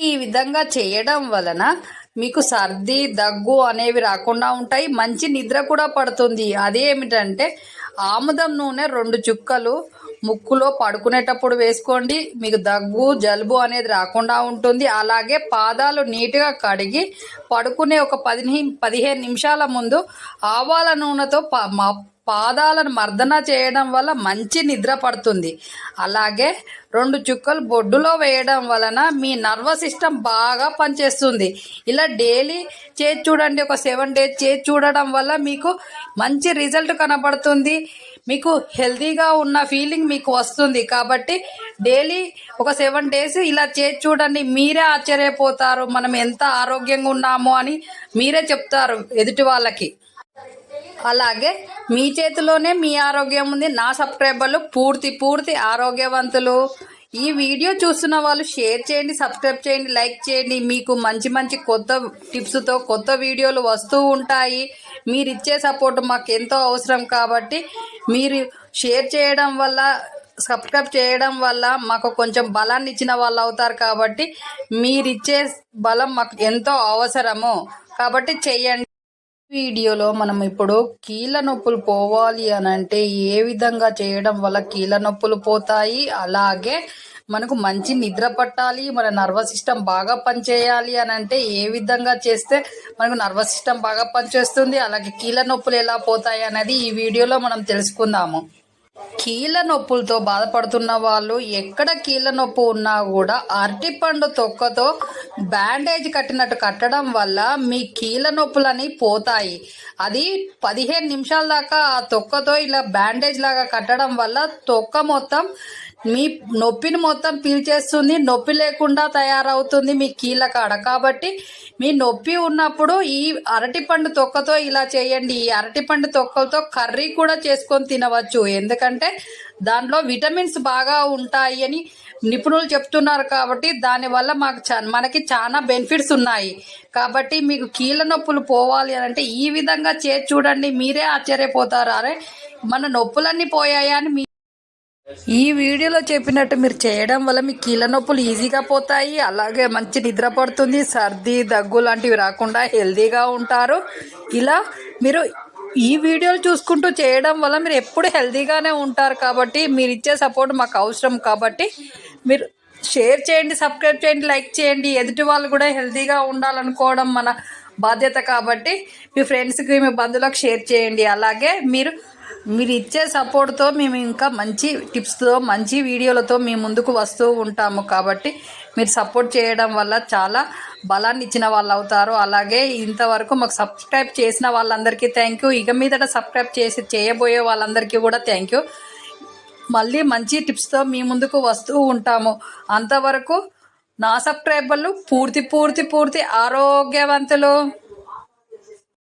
ఈ విధంగా చేయడం వలన మీకు సర్ది దగ్గు అనేవి రాకుండా ఉంటాయి. మంచి నిద్ర కూడా పడుతుంది. అదేమిటంటే ఆముదం నూనె 2 చుక్కలు ముక్కులో పడుకునేటప్పుడు వేసుకోండి. మీకు దగ్గు జలుబు అనేది రాకుండా ఉంటుంది. అలాగే పాదాలు నీట్గా కడిగి పడుకునే ఒక 15 నిమిషాల ముందు ఆవాల నూనెతో పాదాలను మర్దన చేయడం వల్ల మంచి నిద్ర పడుతుంది. అలాగే 2 చుక్కలు బొడ్డులో వేయడం వలన మీ నర్వస్ సిస్టమ్ బాగా పనిచేస్తుంది. ఇలా డైలీ చేసి చూడండి. ఒక 7 డేస్ చేసి చూడడం వల్ల మీకు మంచి రిజల్ట్ కనబడుతుంది. మీకు హెల్తీగా ఉన్న ఫీలింగ్ మీకు వస్తుంది. కాబట్టి డైలీ ఒక 7 డేస్ ఇలా చేసి చూడండి. మీరే ఆశ్చర్యపోతారు. మనం ఎంత ఆరోగ్యంగా ఉన్నామో అని మీరే చెప్తారు ఎదుటి వాళ్ళకి. అలాగే మీ చేతిలోనే మీ ఆరోగ్యం ఉంది. నా సబ్స్క్రైబర్లు పూర్తి ఆరోగ్యవంతులు. ఈ వీడియో చూస్తున్న వాళ్ళు షేర్ చేయండి, సబ్స్క్రైబ్ చేయండి, లైక్ చేయండి. మీకు మంచి కొత్త టిప్స్తో కొత్త వీడియోలు వస్తూ ఉంటాయి. మీరు ఇచ్చే సపోర్ట్ మాకు ఎంతో అవసరం. కాబట్టి మీరు షేర్ చేయడం వల్ల, సబ్స్క్రైబ్ చేయడం వల్ల మాకు కొంచెం బలాన్ని ఇచ్చిన వాళ్ళు అవుతారు. కాబట్టి మీరిచ్చే బలం మాకు ఎంతో అవసరము. కాబట్టి చెయ్యండి. వీడియోలో మనం ఇప్పుడు కీళ్ళ నొప్పులు పోవాలి అని అంటే ఏ విధంగా చేయడం వల్ల కీళ్ళ నొప్పులు పోతాయి, అలాగే మనకు మంచి నిద్ర పట్టాలి, మన నర్వస్ సిస్టమ్ బాగా పనిచేయాలి అని అంటే ఏ విధంగా చేస్తే మనకు నర్వస్ సిస్టమ్ బాగా పనిచేస్తుంది, అలాగే కీళ్ళ నొప్పులు ఎలా పోతాయి అనేది ఈ వీడియోలో మనం తెలుసుకుందాము. కీళ్ళ నొప్పులతో బాధపడుతున్న వాళ్ళు ఎక్కడ కీళ్ళ నొప్పి ఉన్నా కూడా అరటిపండు తొక్కతో బ్యాండేజ్ కట్టినట్టు కట్టడం వల్ల మీ కీళ్ళ నొప్పులని పోతాయి. అది 15 నిమిషాల దాకా ఆ తొక్కతో ఇలా బ్యాండేజ్ లాగా కట్టడం వల్ల తొక్క మొత్తం మీ నొప్పిని మొత్తం పీల్చేస్తుంది. నొప్పి లేకుండా తయారవుతుంది మీ కీళ్ళ కాడ. కాబట్టి మీ నొప్పి ఉన్నప్పుడు ఈ అరటిపండు తొక్కతో ఇలా చేయండి. ఈ అరటిపండు తొక్కలతో కర్రీ కూడా చేసుకొని తినవచ్చు. ఎందుకంటే దాంట్లో విటమిన్స్ బాగా ఉంటాయి అని నిపుణులు చెప్తున్నారు. కాబట్టి దానివల్ల మనకి చాలా బెనిఫిట్స్ ఉన్నాయి. కాబట్టి మీకు కీళ్ళ నొప్పులు పోవాలి అని అంటే ఈ విధంగా చేసి చూడండి. మీరే ఆశ్చర్యపోతారు, అరే మన నొప్పులన్నీ పోయాయా అని. ఈ వీడియోలో చెప్పినట్టు మీరు చేయడం వల్ల మీ కీళ్ళ నొప్పులు ఈజీగా పోతాయి. అలాగే మంచి నిద్ర పడుతుంది. సర్ది దగ్గు లాంటివి రాకుండా హెల్తీగా ఉంటారు. ఇలా మీరు ఈ వీడియోలు చూసుకుంటూ చేయడం వల్ల మీరు ఎప్పుడు హెల్తీగానే ఉంటారు. కాబట్టి మీరు ఇచ్చే సపోర్ట్ మాకు అవసరం. కాబట్టి మీరు షేర్ చేయండి, సబ్స్క్రైబ్ చేయండి, లైక్ చేయండి. ఎదుటి వాళ్ళు కూడా హెల్తీగా ఉండాలనుకోవడం మన బాధ్యత. కాబట్టి మీ ఫ్రెండ్స్కి, మీ బంధువులకు షేర్ చేయండి. అలాగే మీరు ఇచ్చే సపోర్ట్తో మేము ఇంకా మంచి టిప్స్తో, మంచి వీడియోలతో మీ ముందుకు వస్తూ ఉంటాము. కాబట్టి మీరు సపోర్ట్ చేయడం వల్ల చాలా బలాన్ని ఇచ్చిన వాళ్ళు అవుతారు. అలాగే ఇంతవరకు మాకు సబ్స్క్రైబ్ చేసిన వాళ్ళందరికీ థ్యాంక్ యూ. ఇక మీదట సబ్స్క్రైబ్ చేయబోయే వాళ్ళందరికీ కూడా థ్యాంక్ యూ. మళ్ళీ మంచి టిప్స్తో మీ ముందుకు వస్తూ ఉంటాము. అంతవరకు నా సబ్స్క్రైబర్లు పూర్తి ఆరోగ్యవంతులు.